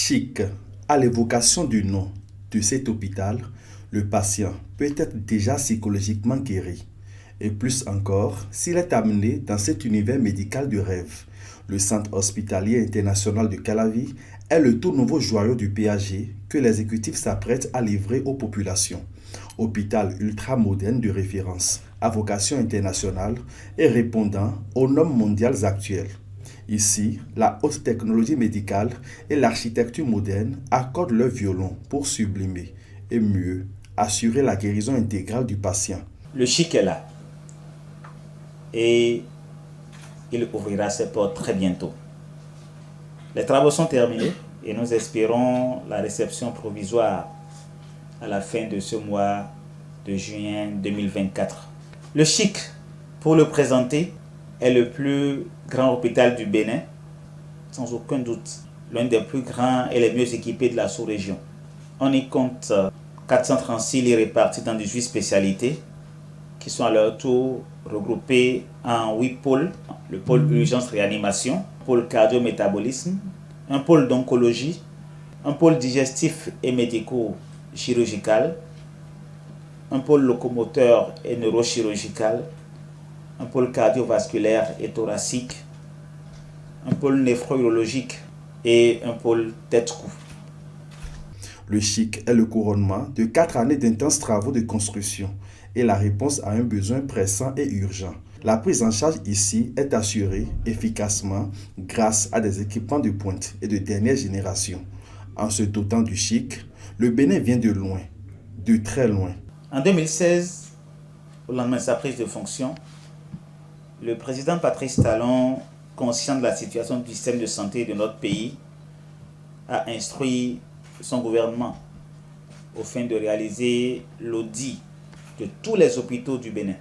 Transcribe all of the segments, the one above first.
Chic, à l'évocation du nom de cet hôpital, le patient peut être déjà psychologiquement guéri. Et plus encore, s'il est amené dans cet univers médical du rêve. Le Centre hospitalier international de Calavi est le tout nouveau joyau du PAG que l'exécutif s'apprête à livrer aux populations. Hôpital ultramoderne de référence, à vocation internationale et répondant aux normes mondiales actuelles. Ici, la haute technologie médicale et l'architecture moderne accordent leur violon pour sublimer et mieux assurer la guérison intégrale du patient. Le chic est là et il ouvrira ses portes très bientôt. Les travaux sont terminés et nous espérons la réception provisoire à la fin de ce mois de juin 2024. Le chic, pour le présenter, est le plus grand hôpital du Bénin, sans aucun doute, l'un des plus grands et les mieux équipés de la sous-région. On y compte 436 lits répartis dans 18 spécialités qui sont à leur tour regroupés en 8 pôles. Le pôle urgence-réanimation, pôle cardio-métabolisme, un pôle d'oncologie, un pôle digestif et médico-chirurgical, un pôle locomoteur et neurochirurgical, un pôle cardiovasculaire et thoracique, un pôle néphrologique et un pôle tête-cou. Le chic est le couronnement de 4 années d'intenses travaux de construction et la réponse à un besoin pressant et urgent. La prise en charge ici est assurée efficacement grâce à des équipements de pointe et de dernière génération. En se dotant du chic, le Bénin vient de loin, de très loin. En 2016, au lendemain de sa prise de fonction, le président Patrice Talon, conscient de la situation du système de santé de notre pays, a instruit son gouvernement au fin de réaliser l'audit de tous les hôpitaux du Bénin.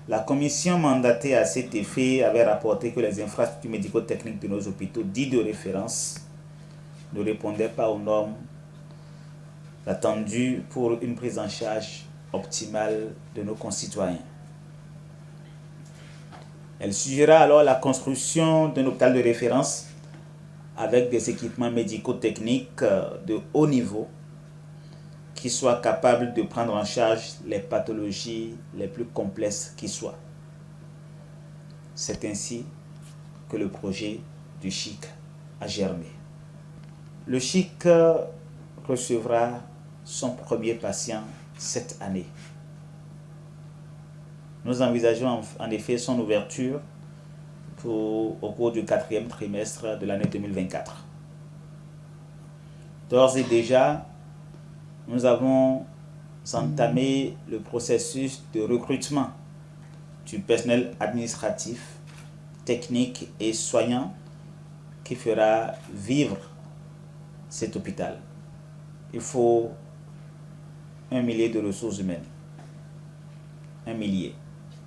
La commission mandatée à cet effet avait rapporté que les infrastructures médico-techniques de nos hôpitaux dits de référence ne répondaient pas aux normes attendues pour une prise en charge optimale de nos concitoyens. Elle suggéra alors la construction d'un hôpital de référence avec des équipements médico-techniques de haut niveau qui soient capables de prendre en charge les pathologies les plus complexes qui soient. C'est ainsi que le projet du CHIC a germé. Le CHIC recevra son premier patient cette année. Nous envisageons en effet son ouverture au cours du 4e trimestre de l'année 2024. D'ores et déjà, nous avons entamé le processus de recrutement du personnel administratif, technique et soignant qui fera vivre cet hôpital. Il faut 1 millier de ressources humaines. 1 millier.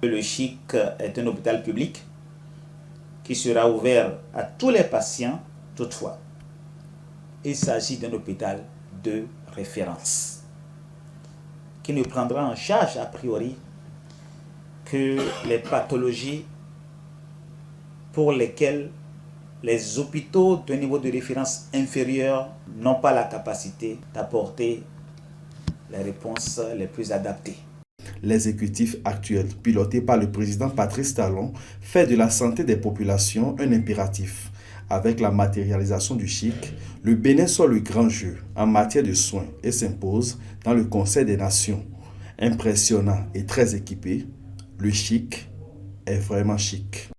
Le CHIC est un hôpital public qui sera ouvert à tous les patients toutefois. Il s'agit d'un hôpital de référence qui ne prendra en charge a priori que les pathologies pour lesquelles les hôpitaux de niveau de référence inférieur n'ont pas la capacité d'apporter les réponses les plus adaptées. L'exécutif actuel, piloté par le président Patrice Talon, fait de la santé des populations un impératif. Avec la matérialisation du CHIC, le Bénin sort le grand jeu en matière de soins et s'impose dans le Conseil des Nations. Impressionnant et très équipé, le CHIC est vraiment chic.